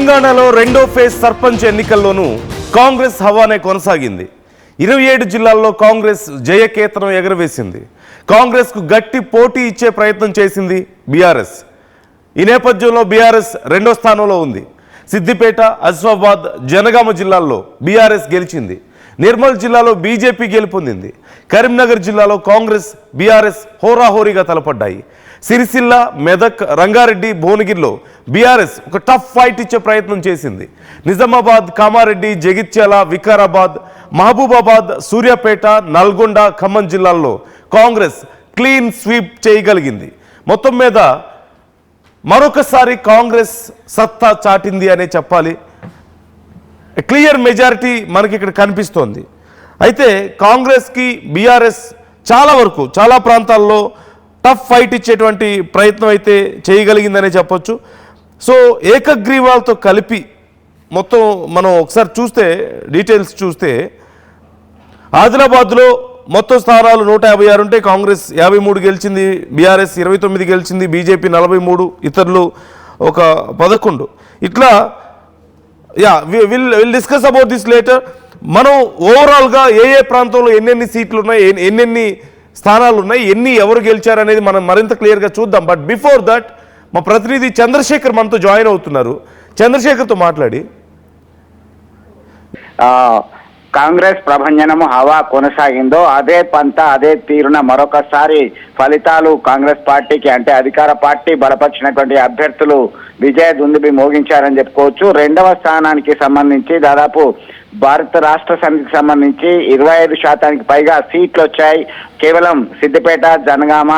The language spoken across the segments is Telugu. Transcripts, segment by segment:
తెలంగాణలో రెండో ఫేజ్ సర్పంచ్ ఎన్నికల్లోనూ కాంగ్రెస్ హవానే కొనసాగింది. 27 జిల్లాల్లో కాంగ్రెస్ జయకేతనం ఎగరవేసింది. కాంగ్రెస్కు గట్టి పోటీ ఇచ్చే ప్రయత్నం చేసింది బీఆర్ఎస్. ఈ నేపథ్యంలో బీఆర్ఎస్ రెండో స్థానంలో ఉంది. సిద్దిపేట, ఆసిఫాబాద్, జనగామ జిల్లాల్లో బీఆర్ఎస్ గెలిచింది. నిర్మల్ జిల్లాలో బీజేపీ గెలుపొందింది. కరీంనగర్ జిల్లాలో కాంగ్రెస్, బీఆర్ఎస్ హోరాహోరీగా తలపడ్డాయి. సిరిసిల్ల, మెదక్, రంగారెడ్డి, భువనగిరిలో బీఆర్ఎస్ ఒక టఫ్ ఫైట్ ఇచ్చే ప్రయత్నం చేసింది. నిజామాబాద్, కామారెడ్డి, జగిత్యాల, వికారాబాద్, మహబూబాబాద్, సూర్యాపేట, నల్గొండ, ఖమ్మం జిల్లాల్లో కాంగ్రెస్ క్లీన్ స్వీప్ చేయగలిగింది. మొత్తం మీద మరొకసారి కాంగ్రెస్ సత్తా చాటింది అనే చెప్పాలి. క్లియర్ మెజారిటీ మనకి ఇక్కడ కనిపిస్తోంది. అయితే కాంగ్రెస్కి బీఆర్ఎస్ చాలా ప్రాంతాల్లో టఫ్ ఫైట్ ఇచ్చేటువంటి ప్రయత్నం అయితే చేయగలిగిందనే చెప్పొచ్చు. సో ఏకగ్రీవాలతో కలిపి మొత్తం మనం ఒకసారి చూస్తే, డీటెయిల్స్ చూస్తే, ఆదిలాబాద్లో మొత్తం స్థానాలు 156 ఉంటే కాంగ్రెస్ 53 గెలిచింది, బీఆర్ఎస్ 29 గెలిచింది, బీజేపీ 43, ఇతరులు ఒక 11. ఇట్లా will discuss about this later. మనం ఓవరాల్గా ఏ ప్రాంతంలో ఎన్నెన్ని సీట్లు ఉన్నాయి, ఎన్నెన్ని స్థానాలు ఉన్నాయి, ఎవరు గెలిచారు అనేది మనం మరింత క్లియర్గా చూద్దాం. బట్ బిఫోర్ దట్ మా ప్రతినిధి చంద్రశేఖర్ మనతో జాయిన్ అవుతున్నారు. చంద్రశేఖర్తో మాట్లాడి, కాంగ్రెస్ ప్రభంజనము హవా కొనసాగిందో అదే పంత అదే తీరున మరొకసారి ఫలితాలు కాంగ్రెస్ పార్టీకి, అంటే అధికార పార్టీ బలపరిచినటువంటి అభ్యర్థులు విజయ దుందుబి మోగించారని చెప్పుకోవచ్చు. రెండవ స్థానానికి సంబంధించి దాదాపు భారత రాష్ట్ర సమితికి సంబంధించి 25% పైగా సీట్లు వచ్చాయి. కేవలం సిద్దిపేట, జనగామ,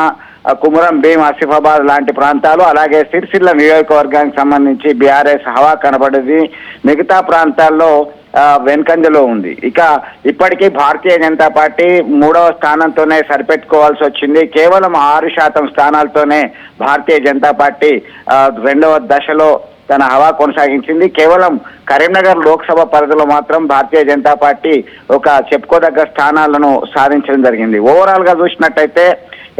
కుమురం భీం, ఆసిఫాబాద్ లాంటి ప్రాంతాలు, అలాగే సిరిసిల్ల నియోజకవర్గానికి సంబంధించి బీఆర్ఎస్ హవా కనబడింది. మిగతా ప్రాంతాల్లో వెనుకంజలో ఉంది. ఇక ఇప్పటికీ భారతీయ జనతా పార్టీ 3వ స్థానంతోనే సరిపెట్టుకోవాల్సి వచ్చింది. కేవలం 6% స్థానాలతోనే భారతీయ జనతా పార్టీ రెండవ దశలో తన హవా కొనసాగించింది. కేవలం కరీంనగర్ లోక్సభ పరిధిలో మాత్రం భారతీయ జనతా పార్టీ ఒక చెప్పుకోదగ్గ స్థానాలను సాధించడం జరిగింది. ఓవరాల్ గా చూసినట్టయితే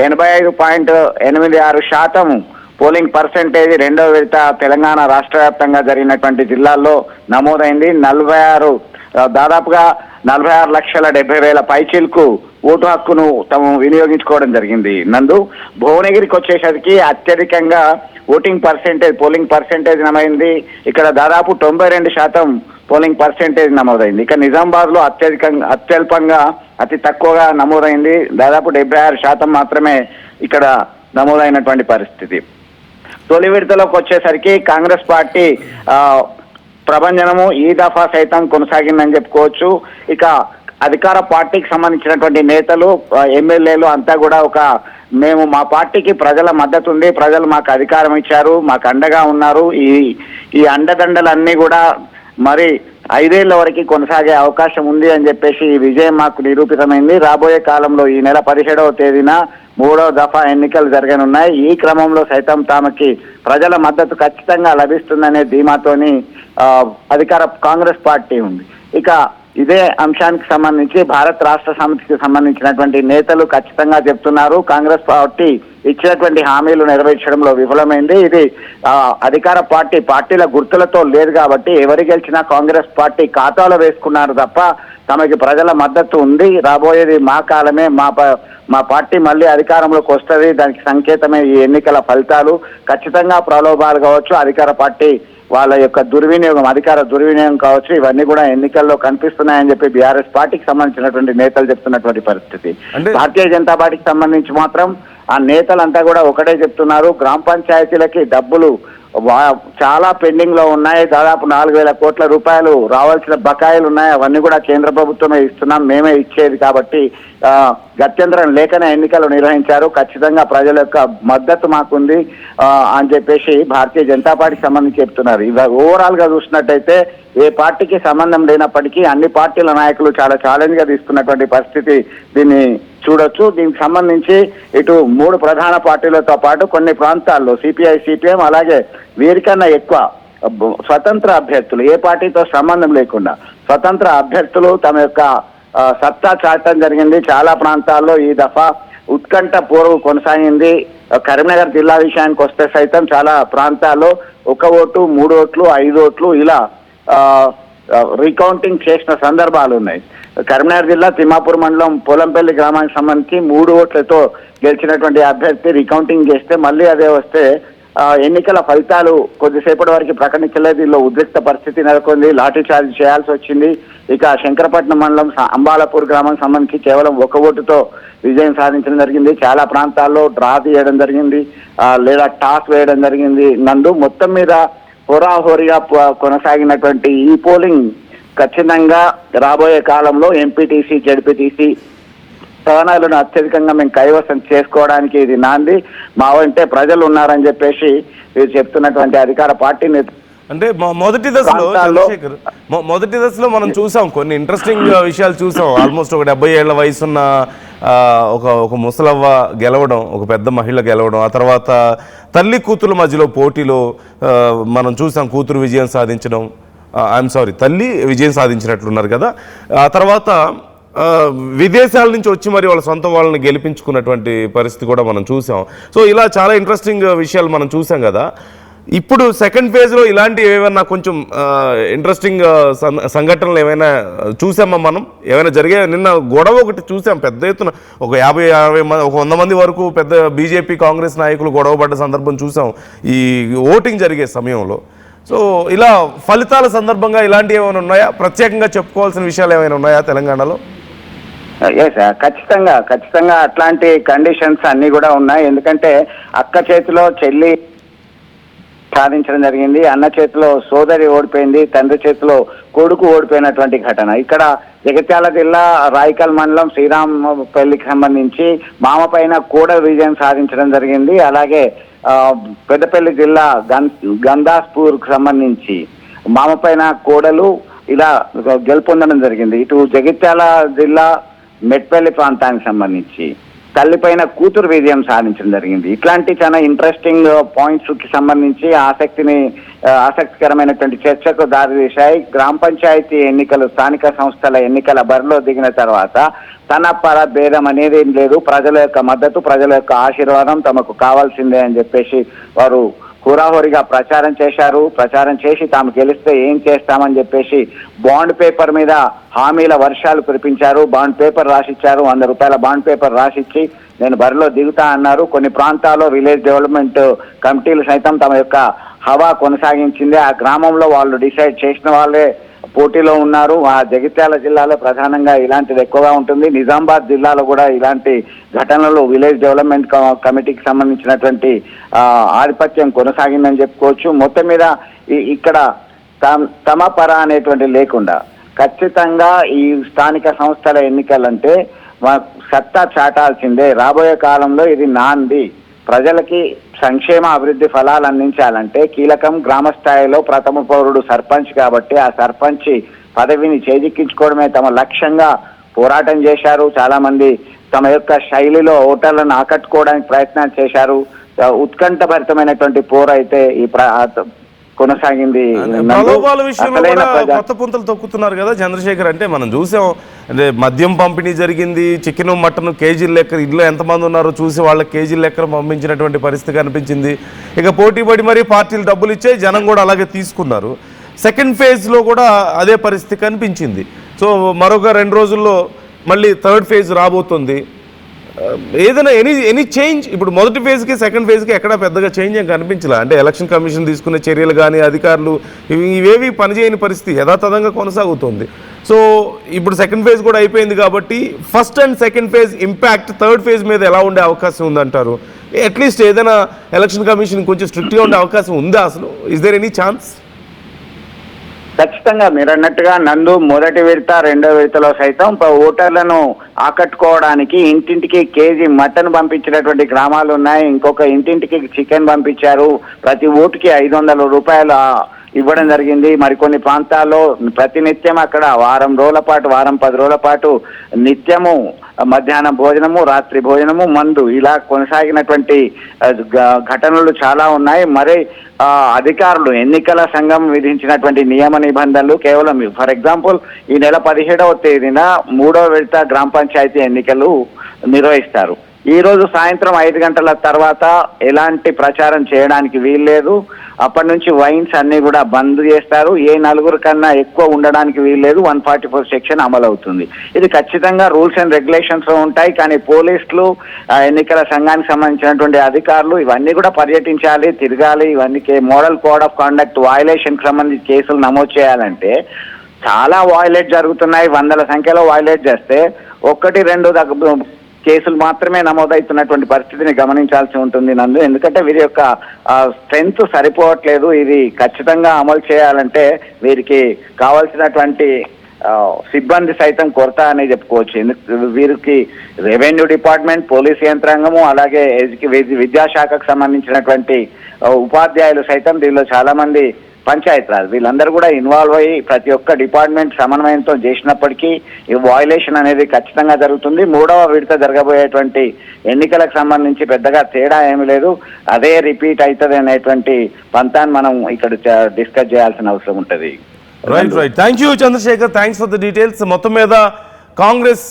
85.86% పోలింగ్ పర్సెంటేజ్ రెండవ విడత తెలంగాణ రాష్ట్ర వ్యాప్తంగా జరిగినటువంటి జిల్లాల్లో నమోదైంది. దాదాపుగా 46,70,000 పైచీలకు ఓటు హక్కును తాము వినియోగించుకోవడం జరిగింది. భువనగిరికి వచ్చేసరికి అత్యధికంగా పోలింగ్ పర్సెంటేజ్ నమోదైంది. ఇక్కడ దాదాపు 92% పోలింగ్ పర్సెంటేజ్ నమోదైంది. ఇక నిజామాబాద్ లో అత్యల్పంగా అతి తక్కువగా నమోదైంది. దాదాపు 76% మాత్రమే ఇక్కడ నమోదైనటువంటి పరిస్థితి. తొలి విడతలోకి వచ్చేసరికి కాంగ్రెస్ పార్టీ ప్రభంజనము ఈ దఫా సైతం కొనసాగిందని చెప్పుకోవచ్చు. ఇక అధికార పార్టీకి సంబంధించినటువంటి నేతలు, ఎమ్మెల్యేలు అంతా కూడా మేము మా పార్టీకి ప్రజల మద్దతు ఉంది, ప్రజలు మాకు అధికారం ఇచ్చారు, మాకు అండగా ఉన్నారు, ఈ అండదండలన్నీ కూడా మరి 5 ఏళ్ల వరకు కొనసాగే అవకాశం ఉంది అని చెప్పేసి ఈ విజయం మాకు నిరూపితమైంది. రాబోయే కాలంలో ఈ నెల 17వ తేదీన 3వ దఫా ఎన్నికలు జరగనున్నాయి. ఈ క్రమంలో సైతం తమకి ప్రజల మద్దతు ఖచ్చితంగా లభిస్తుందనే ధీమాతోని అధికార కాంగ్రెస్ పార్టీ ఉంది. ఇక ఇదే అంశానికి సంబంధించి భారత రాష్ట్ర సమితికి సంబంధించినటువంటి నేతలు ఖచ్చితంగా చెప్తున్నారు, కాంగ్రెస్ పార్టీ ఇచ్చినటువంటి హామీలు నెరవేర్చడంలో విఫలమైంది. ఇది అధికార పార్టీల గుర్తులతో లేదు కాబట్టి ఎవరు గెలిచినా కాంగ్రెస్ పార్టీ ఖాతాలో వేసుకున్నారు తప్ప తమకి ప్రజల మద్దతు ఉంది, రాబోయేది మా కాలమే, మా పార్టీ మళ్ళీ అధికారంలోకి వస్తుంది, దానికి సంకేతమే ఈ ఎన్నికల ఫలితాలు. ఖచ్చితంగా ప్రలోభాలు కావచ్చు, అధికార పార్టీ వాళ్ళ యొక్క అధికార దుర్వినియోగం కావచ్చు, ఇవన్నీ కూడా ఎన్నికల్లో కనిపిస్తున్నాయని చెప్పి బీఆర్ఎస్ పార్టీకి సంబంధించినటువంటి నేతలు చెప్తున్నటువంటి పరిస్థితి. భారతీయ జనతా పార్టీకి సంబంధించి మాత్రం ఆ నేతలంతా కూడా ఒకటే చెప్తున్నారు, గ్రామ పంచాయతీలకి డబ్బులు చాలా పెండింగ్ లో ఉన్నాయి. దాదాపు 4,000 కోట్ల రూపాయలు రావాల్సిన బకాయిలు ఉన్నాయి. అవన్నీ కూడా కేంద్ర ప్రభుత్వమే ఇస్తున్నాం, మేమే ఇచ్చేది కాబట్టి గత్యంతరం లేకనే ఎన్నికలు నిర్వహించారు, ఖచ్చితంగా ప్రజల యొక్క మద్దతు మాకుంది అని చెప్పేసి భారతీయ జనతా పార్టీకి సంబంధించి చెప్తున్నారు. ఓవరాల్ గా చూసినట్టయితే ఏ పార్టీకి సంబంధం లేనప్పటికీ అన్ని పార్టీల నాయకులు చాలా ఛాలెంజ్ గా తీసుకున్నటువంటి పరిస్థితి దీన్ని చూడొచ్చు. దీనికి సంబంధించి ఇటు 3 ప్రధాన పార్టీలతో పాటు కొన్ని ప్రాంతాల్లో సిపిఐ, సిపిఎం, అలాగే వీరికన్నా ఎక్కువ స్వతంత్ర అభ్యర్థులు, ఏ పార్టీతో సంబంధం లేకుండా స్వతంత్ర అభ్యర్థులు తమ యొక్క సత్తా చాటడం జరిగింది. చాలా ప్రాంతాల్లో ఈ దఫా ఉత్కంఠ పూర్వం కొనసాగింది. కరీంనగర్ జిల్లా విషయానికి వస్తే సైతం చాలా ప్రాంతాల్లో ఒక ఓటు, 3 ఓట్లు, 5 ఓట్లు ఇలా రీకౌంటింగ్ చేసిన సందర్భాలు ఉన్నాయి. కరీంనగర్ జిల్లా తిమ్మాపూర్ మండలం పోలంపల్లి గ్రామానికి సంబంధించి 3 ఓట్లతో గెలిచినటువంటి అభ్యర్థి రీకౌంటింగ్ చేస్తే మళ్ళీ అదే వస్తే ఎన్నికల ఫలితాలు కొద్దిసేపటి వరకు ప్రకటించలేదు. దీనిలో ఉద్రిక్త పరిస్థితి నెలకొంది. లాఠీ చార్జ్ చేయాల్సి వచ్చింది. ఇక శంకరపట్నం మండలం అంబాలపూర్ గ్రామానికి సంబంధించి కేవలం 1 ఓటుతో విజయం సాధించడం జరిగింది. చాలా ప్రాంతాల్లో డ్రా తీయడం జరిగింది, లేదా టాస్ వేయడం జరిగింది. మొత్తం మీద హోరాహోరీగా కొనసాగినటువంటి ఈ పోలింగ్ ఖచ్చితంగా రాబోయే కాలంలో ఎంపీటీసీ, జడ్పీటీసీ స్థానాలను అత్యధికంగా మేము కైవసం చేసుకోవడానికి ఇది నాంది. మా వెంటే ప్రజలు ఉన్నారని చెప్పేసి వీరు చెప్తున్నటువంటి అధికార పార్టీ అంటే మొదటి దశలో చంద్రశేఖర్, మొదటి దశలో మనం చూసాం కొన్ని ఇంట్రెస్టింగ్ విషయాలు చూసాం. ఆల్మోస్ట్ ఒక 70 ఏళ్ల వయసున్న ఒక ముసలవ్వ గెలవడం, ఒక పెద్ద మహిళ గెలవడం, ఆ తర్వాత తల్లి కూతురు మధ్యలో పోటీలో మనం చూసాం కూతురు విజయం సాధించడం, తల్లి విజయం సాధించినట్లున్నారు కదా. ఆ తర్వాత విదేశాల నుంచి వచ్చి మరి వాళ్ళ సొంత వాళ్ళని గెలిపించుకున్నటువంటి పరిస్థితి కూడా మనం చూసాం. సో ఇలా చాలా ఇంట్రెస్టింగ్ విషయాలు మనం చూసాం కదా. ఇప్పుడు సెకండ్ ఫేజ్లో ఇలాంటి ఏమైనా కొంచెం ఇంట్రెస్టింగ్ సంఘటనలు ఏమైనా చూసామా మనం? ఏమైనా జరిగాయి? నిన్న గొడవ ఒకటి చూసాం పెద్ద ఎత్తున, ఒక 50-60 మంది, ఒక 100 మంది వరకు పెద్ద బీజేపీ కాంగ్రెస్ నాయకులు గొడవ పడ్డ సందర్భం చూసాం ఈ ఓటింగ్ జరిగే సమయంలో. సో ఇలా ఫలితాల సందర్భంగా ఇలాంటివి ఏమైనా ఉన్నాయా? ప్రత్యేకంగా చెప్పుకోవాల్సిన విషయాలు ఏమైనా ఉన్నాయా తెలంగాణలో? ఖచ్చితంగా అట్లాంటి కండిషన్స్ అన్ని కూడా ఉన్నాయి. ఎందుకంటే అక్క చేతిలో చెల్లి సాధించడం జరిగింది, అన్న చేతిలో సోదరి ఓడిపోయింది, తండ్రి చేతిలో కొడుకు ఓడిపోయినటువంటి ఘటన. ఇక్కడ జగిత్యాల జిల్లా రాయికల్ మండలం శ్రీరాంపల్లికి సంబంధించి మామ పైన కూడా విజయం సాధించడం జరిగింది. అలాగే పెద్దపల్లి జిల్లా గందాస్పూర్కు సంబంధించి మామ పైన కోడలు ఇలా గెలుపొందడం జరిగింది. ఇటు జగిత్యాల జిల్లా మెట్పల్లి ప్రాంతానికి సంబంధించి తల్లిపైన కూతురు విజయం సాధించడం జరిగింది. ఇట్లాంటి చాలా ఇంట్రెస్టింగ్ పాయింట్స్ కి సంబంధించి ఆసక్తికరమైనటువంటి చర్చకు దారితీశాయి. గ్రామ పంచాయతీ ఎన్నికలు, స్థానిక సంస్థల ఎన్నికల బరిలో దిగిన తర్వాత తన పర భేదం అనేది ఏం లేదు. ప్రజల యొక్క మద్దతు, ప్రజల యొక్క ఆశీర్వాదం తమకు కావాల్సిందే అని చెప్పేసి వారు హోరాహోరీగా ప్రచారం చేశారు. ప్రచారం చేసి తాము గెలిస్తే ఏం చేస్తామని చెప్పేసి బాండ్ పేపర్ మీద హామీల వర్షాలు కురిపించారు. Bond paper రాసిచ్చారు. 100 రూపాయల బాండ్ పేపర్ రాసిచ్చి నేను బరిలో దిగుతా అన్నారు. కొన్ని ప్రాంతాల్లో విలేజ్ డెవలప్మెంట్ కమిటీలు సైతం తమ యొక్క హవా కొనసాగించింది. ఆ గ్రామంలో వాళ్ళు డిసైడ్ చేసిన వాళ్ళే పోటీలో ఉన్నారు. ఆ జగిత్యాల జిల్లాలో ప్రధానంగా ఇలాంటిది ఎక్కువగా ఉంటుంది. నిజామాబాద్ జిల్లాలో కూడా ఇలాంటి ఘటనలు విలేజ్ డెవలప్మెంట్ కమిటీకి సంబంధించినటువంటి ఆధిపత్యం కొనసాగిందని చెప్పుకోవచ్చు. మొత్తం మీద ఇక్కడ తమ పర అనేటువంటి లేకుండా ఖచ్చితంగా ఈ స్థానిక సంస్థల ఎన్నికలంటే సత్తా చాటాల్సిందే. రాబోయే కాలంలో ఇది నాంది. ప్రజలకి సంక్షేమ అభివృద్ధి ఫలాలు అందించాలంటే కీలకం గ్రామ స్థాయిలో ప్రథమ పౌరుడు సర్పంచ్ కాబట్టి ఆ సర్పంచ్ పదవిని చేజిక్కించుకోవడమే తమ లక్ష్యంగా పోరాటం చేశారు. చాలా మంది తమ యొక్క శైలిలో ఓటర్లను ఆకట్టుకోవడానికి ప్రయత్నాలు చేశారు. ఉత్కంఠభరితమైనటువంటి పోరైతే ఈ కొనసాగింది. ప్రలోభాల విషయంలో కూడా కొత్త పుంతలు తొక్కుతున్నారు కదా చంద్రశేఖర్. అంటే మనం చూసాం, అంటే మద్యం పంపిణీ జరిగింది, చికెన్ మటన్ కేజీల లెక్క, ఇంట్లో ఎంతమంది ఉన్నారో చూసి వాళ్ళకి కేజీల లెక్కన పంపించినటువంటి పరిస్థితి కనిపించింది. ఇక పోటీ పడి మరీ పార్టీలు డబ్బులు ఇచ్చే జనం కూడా అలాగే తీసుకున్నారు. సెకండ్ ఫేజ్లో కూడా అదే పరిస్థితి కనిపించింది. సో మరొక 2 రోజుల్లో మళ్ళీ థర్డ్ ఫేజ్ రాబోతుంది. ఏదైనా ఎనీ చేంజ్ ఇప్పుడు మొదటి ఫేజ్కి సెకండ్ ఫేజ్కి ఎక్కడా పెద్దగా చేంజ్ ఏం కనిపించలే. అంటే ఎలక్షన్ కమిషన్ తీసుకునే చర్యలు కానీ అధికారులు ఇవేవి పనిచేయని పరిస్థితి యథాతథంగా కొనసాగుతుంది. సో ఇప్పుడు సెకండ్ ఫేజ్ కూడా అయిపోయింది కాబట్టి first and second phase impact third phase మీద ఎలా ఉండే అవకాశం ఉందంటారు? అట్లీస్ట్ ఏదైనా ఎలక్షన్ కమిషన్ కొంచెం స్ట్రిక్ట్గా ఉండే అవకాశం ఉందా అసలు? Is there any chance? ఖచ్చితంగా మీరు అన్నట్టుగా మొదటి విడత, రెండో విడతలో సైతం ఓటర్లను ఆకట్టుకోవడానికి ఇంటింటికి కేజీ మటన్ పంపించినటువంటి గ్రామాలు ఉన్నాయి. ఇంకొక ఇంటింటికి చికెన్ పంపించారు. ప్రతి ఓటుకి 500 రూపాయలు ఇవ్వడం జరిగింది. మరికొన్ని ప్రాంతాల్లో ప్రతినిత్యం అక్కడ వారం 10 రోజుల పాటు నిత్యము మధ్యాహ్నం భోజనము, రాత్రి భోజనము, మందు ఇలా కొనసాగినటువంటి ఘటనలు చాలా ఉన్నాయి. మరి అధికారులు, ఎన్నికల సంఘం విధించినటువంటి నియమ నిబంధనలు కేవలం ఫర్ ఎగ్జాంపుల్ ఈ నెల 17వ తేదీన 3వ విడత గ్రామ పంచాయతీ ఎన్నికలు నిర్వహిస్తారు. ఈ రోజు సాయంత్రం 5 గంటల తర్వాత ఎలాంటి ప్రచారం చేయడానికి వీల్లేదు. అప్పటి నుంచి వైన్స్ అన్ని కూడా బంద్ చేస్తారు. ఏ నలుగురు కన్నా ఎక్కువ ఉండడానికి వీల్లేదు. 144 సెక్షన్ అమలు అవుతుంది. ఇది ఖచ్చితంగా రూల్స్ అండ్ రెగ్యులేషన్స్ ఉంటాయి. కానీ పోలీసులు, ఎన్నికల సంఘానికి సంబంధించినటువంటి అధికారులు ఇవన్నీ కూడా పర్యటించాలి, తిరగాలి. ఇవన్నీ model code of conduct violation కి సంబంధించి కేసులు నమోదు చేయాలంటే చాలా వయలేట్ జరుగుతున్నాయి. వందల సంఖ్యలో వయలేట్ చేస్తే 1-2 కేసులు మాత్రమే నమోదవుతున్నటువంటి పరిస్థితిని గమనించాల్సి ఉంటుంది నందు. ఎందుకంటే వీరి యొక్క స్ట్రెంగ్త్ సరిపోవట్లేదు. ఇది ఖచ్చితంగా అమలు చేయాలంటే వీరికి కావాల్సినటువంటి సిబ్బంది సైతం కొరత అని చెప్పుకోవచ్చు. వీరికి రెవెన్యూ డిపార్ట్మెంట్, పోలీస్ యంత్రాంగము, అలాగే విద్యాశాఖకు సంబంధించినటువంటి ఉపాధ్యాయులు సైతం దీనిలో చాలా మంది పంచాయతీరాజ్ వీళ్ళందరూ కూడా ఇన్వాల్వ్ అయ్యి ప్రతి ఒక్క డిపార్ట్మెంట్ సమన్వయంతో చేసినప్పటికీ ఈ వయలేషన్ అనేది ఖచ్చితంగా జరుగుతుంది. 3వ విడత జరగబోయేటువంటి ఎన్నికలకు సంబంధించి పెద్దగా తేడా ఏమీ లేదు. అదే రిపీట్ అవుతుంది అనేటువంటి పంతాన్ని మనం ఇక్కడ డిస్కస్ చేయాల్సిన అవసరం ఉంటుంది. Right. Thank you Chandrashekar, thanks for the details. మొత్తం మీద కాంగ్రెస్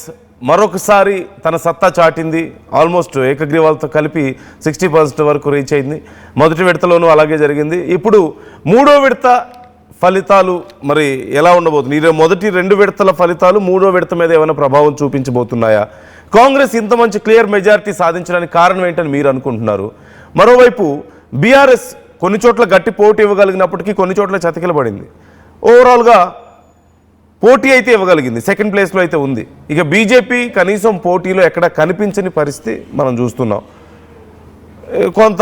మరొకసారి తన సత్తా చాటింది. ఆల్మోస్ట్ ఏకగ్రీవాలతో కలిపి 60% వరకు రీచ్ అయింది. మొదటి విడతలోనూ అలాగే జరిగింది. ఇప్పుడు 3వ విడత ఫలితాలు మరి ఎలా ఉండబోతుంది? మొదటి 2 విడతల ఫలితాలు 3వ విడత మీద ఏమైనా ప్రభావం చూపించబోతున్నాయా? కాంగ్రెస్ ఇంత మంచి క్లియర్ మెజారిటీ సాధించడానికి కారణం ఏంటని మీరు అనుకుంటున్నారు? మరోవైపు బీఆర్ఎస్ కొన్ని చోట్ల గట్టి పోటీ ఇవ్వగలిగినప్పటికీ కొన్ని చోట్ల చతికిలబడింది. ఓవరాల్గా పోటీ అయితే ఇవ్వగలిగింది, సెకండ్ ప్లేస్లో అయితే ఉంది. ఇక బీజేపీ కనీసం పోటీలో ఎక్కడ కనిపించని పరిస్థితి మనం చూస్తున్నాం. కొంత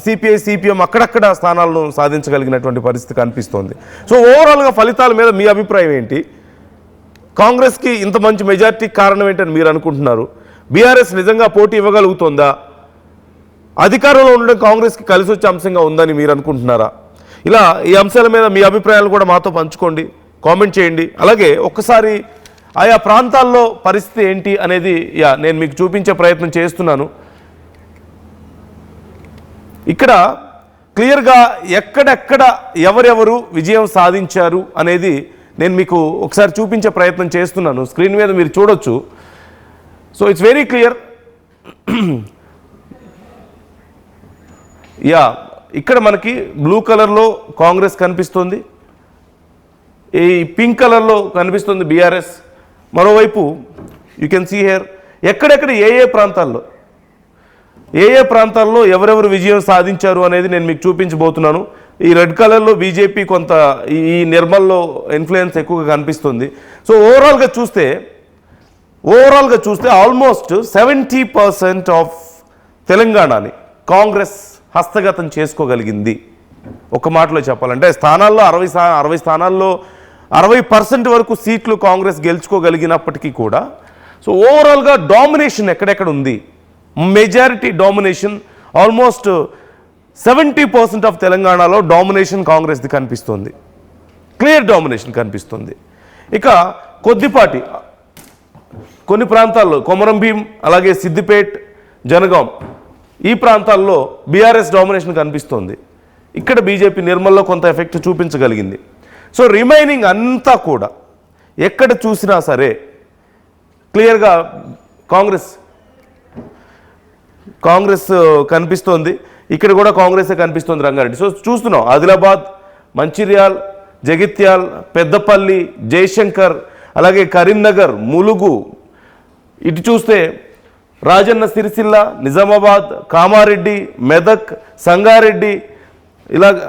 సిపిఐ, సిపిఎం అక్కడక్కడ స్థానాలను సాధించగలిగినటువంటి పరిస్థితి కనిపిస్తోంది. సో ఓవరాల్గా ఫలితాల మీద మీ అభిప్రాయం ఏంటి? కాంగ్రెస్కి ఇంత మంచి మెజార్టీకి కారణం ఏంటని మీరు అనుకుంటున్నారు? బీఆర్ఎస్ నిజంగా పోటీ ఇవ్వగలుగుతోందా? అధికారంలో ఉండడం కాంగ్రెస్కి కలిసి వచ్చే అంశంగా ఉందని మీరు అనుకుంటున్నారా? ఇలా ఈ అంశాల మీద మీ అభిప్రాయాలు కూడా మాతో పంచుకోండి, కామెంట్ చేయండి. అలాగే ఒక్కసారి ఆయా ప్రాంతాల్లో పరిస్థితి ఏంటి అనేది నేను మీకు చూపించే ప్రయత్నం చేస్తున్నాను. ఇక్కడ క్లియర్గా ఎక్కడెక్కడ ఎవరెవరు విజయం సాధించారు అనేది నేను మీకు ఒకసారి చూపించే ప్రయత్నం చేస్తున్నాను. స్క్రీన్ మీద మీరు చూడొచ్చు. So it's very clear. ఇక్కడ మనకి బ్లూ కలర్లో కాంగ్రెస్ కనిపిస్తుంది, ఈ పింక్ కలర్లో కనిపిస్తుంది బీఆర్ఎస్. మరోవైపు యూ కెన్ సీ హియర్ ఎక్కడెక్కడ ఏ ప్రాంతాల్లో ఎవరెవరు విజయం సాధించారు అనేది నేను మీకు చూపించబోతున్నాను. ఈ రెడ్ కలర్లో బీజేపీ కొంత ఈ నిర్మల్లో ఇన్ఫ్లుయెన్స్ ఎక్కువగా కనిపిస్తుంది. సో ఓవరాల్గా చూస్తే ఆల్మోస్ట్ 70% ఆఫ్ తెలంగాణని కాంగ్రెస్ హస్తగతం చేసుకోగలిగింది. ఒక మాటలో చెప్పాలంటే స్థానాల్లో 60 స్థానాల్లో 60% వరకు సీట్లు కాంగ్రెస్ గెలుచుకోగలిగినప్పటికీ కూడా సో ఓవరాల్గా డామినేషన్ ఎక్కడెక్కడ ఉంది? మెజారిటీ డామినేషన్ ఆల్మోస్ట్ 70% ఆఫ్ తెలంగాణలో డామినేషన్ కాంగ్రెస్ది కనిపిస్తుంది, క్లియర్ డామినేషన్ కనిపిస్తుంది. ఇక కొద్దిపాటి కొన్ని ప్రాంతాల్లో కొమరం భీం, అలాగే సిద్దిపేట్, జనగాం ఈ ప్రాంతాల్లో బీఆర్ఎస్ డామినేషన్ కనిపిస్తుంది. ఇక్కడ బీజేపీ నిర్మల్లో కొంత ఎఫెక్ట్ చూపించగలిగింది. సో రిమైనింగ్ అంతా కూడా ఎక్కడ చూసినా సరే క్లియర్గా కాంగ్రెస్ కనిపిస్తోంది. ఇక్కడ కూడా కాంగ్రెసే కనిపిస్తుంది, రంగారెడ్డి. సో చూస్తున్నాం ఆదిలాబాద్, మంచిర్యాల్, జగిత్యాల్, పెద్దపల్లి, జయశంకర్, అలాగే కరీంనగర్, ములుగు, ఇటు చూస్తే రాజన్న సిరిసిల్ల, నిజామాబాద్, కామారెడ్డి, మెదక్, సంగారెడ్డి,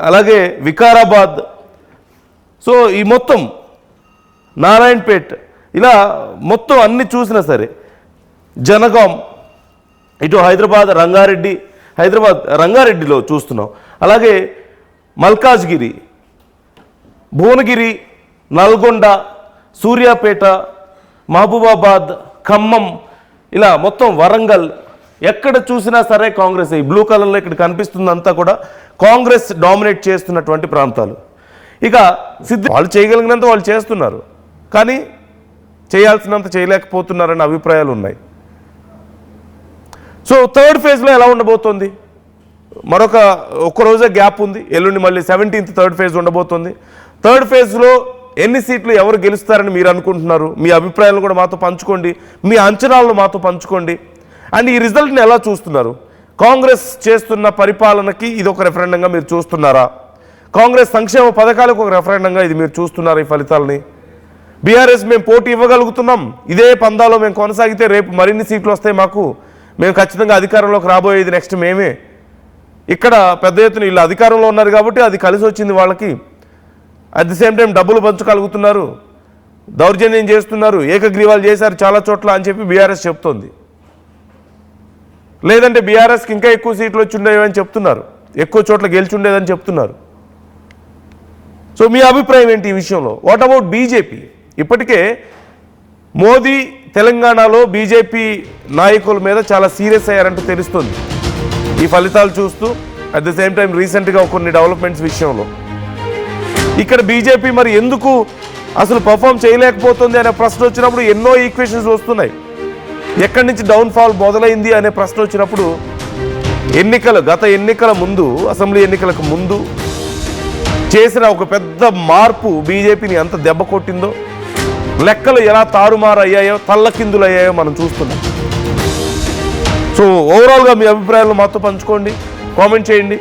అలాగే వికారాబాద్. సో ఈ మొత్తం నారాయణపేట్, ఇలా మొత్తం అన్ని చూసినా సరే జనగాం, ఇటు రంగారెడ్డిలో చూస్తున్నాం. అలాగే మల్కాజ్గిరి, భువనగిరి, నల్గొండ, సూర్యాపేట, మహబూబాబాద్, ఖమ్మం, ఇలా మొత్తం వరంగల్, ఎక్కడ చూసినా సరే కాంగ్రెస్. ఈ బ్లూ కలర్లో ఇక్కడ కనిపిస్తుందంతా కూడా కాంగ్రెస్ డామినేట్ చేస్తున్నటువంటి ప్రాంతాలు. ఇక వాళ్ళు చేయగలిగినంత వాళ్ళు చేస్తున్నారు, కానీ చేయాల్సినంత చేయలేకపోతున్నారనే అభిప్రాయాలు ఉన్నాయి. సో థర్డ్ ఫేజ్లో ఎలా ఉండబోతోంది? ఒక్కరోజే గ్యాప్ ఉంది. ఎల్లుండి మళ్ళీ 17th థర్డ్ ఫేజ్ ఉండబోతోంది. థర్డ్ ఫేజ్లో ఎన్ని సీట్లు ఎవరు గెలుస్తారని మీరు అనుకుంటున్నారు? మీ అభిప్రాయాలు కూడా మాతో పంచుకోండి, మీ అంచనాలను మాతో పంచుకోండి. అండ్ ఈ రిజల్ట్ని ఎలా చూస్తున్నారు? కాంగ్రెస్ చేస్తున్న పరిపాలనకి ఇది ఒక రెఫరెండంగా మీరు చూస్తున్నారా? కాంగ్రెస్ సంక్షేమ పథకాలకు ఒక రెఫరెండంగా ఇది మీరు చూస్తున్నారు ఈ ఫలితాలని. బీఆర్ఎస్ మేము పోటీ ఇవ్వగలుగుతున్నాం, ఇదే పందాలో మేము కొనసాగితే రేపు మరిన్ని సీట్లు వస్తాయి మాకు, మేము ఖచ్చితంగా అధికారంలోకి రాబోయేది నెక్స్ట్ మేమే. ఇక్కడ పెద్ద ఎత్తున వీళ్ళు అధికారంలో ఉన్నారు కాబట్టి అది కలిసి వచ్చింది వాళ్ళకి. అట్ ది సేమ్ టైం డబ్బులు పంచుకలుగుతున్నారు, దౌర్జన్యం చేస్తున్నారు, ఏకగ్రీవాలు చేశారు చాలా చోట్ల అని చెప్పి బీఆర్ఎస్ చెప్తోంది. లేదంటే బీఆర్ఎస్కి ఇంకా ఎక్కువ సీట్లు వచ్చి ఉండేవని చెప్తున్నారు, ఎక్కువ చోట్ల గెలిచి ఉండేదని చెప్తున్నారు. సో మీ అభిప్రాయం ఏంటి ఈ విషయంలో? What about BJP? ఇప్పటికే మోదీ తెలంగాణలో బీజేపీ నాయకుల మీద చాలా సీరియస్ అయ్యారంటూ తెలుస్తుంది ఈ ఫలితాలు చూస్తూ. అట్ ది సేమ్ టైం రీసెంట్గా కొన్ని డెవలప్మెంట్స్ విషయంలో ఇక్కడ బీజేపీ మరి ఎందుకు అసలు పర్ఫామ్ చేయలేకపోతుంది అనే ప్రశ్న వచ్చినప్పుడు ఎన్నో ఈక్వేషన్స్ వస్తున్నాయి. ఎక్కడి నుంచి డౌన్ఫాల్ మొదలైంది అనే ప్రశ్న వచ్చినప్పుడు గత ఎన్నికల ముందు, అసెంబ్లీ ఎన్నికలకు ముందు చేసిన ఒక పెద్ద మార్పు బీజేపీని ఎంత దెబ్బ కొట్టిందో, లెక్కలు ఎలా తారుమారు అయ్యాయో, తల్లకిందులు అయ్యాయో మనం చూస్తున్నాం. సో ఓవరాల్గా మీ అభిప్రాయాలను మాతో పంచుకోండి, కామెంట్ చేయండి.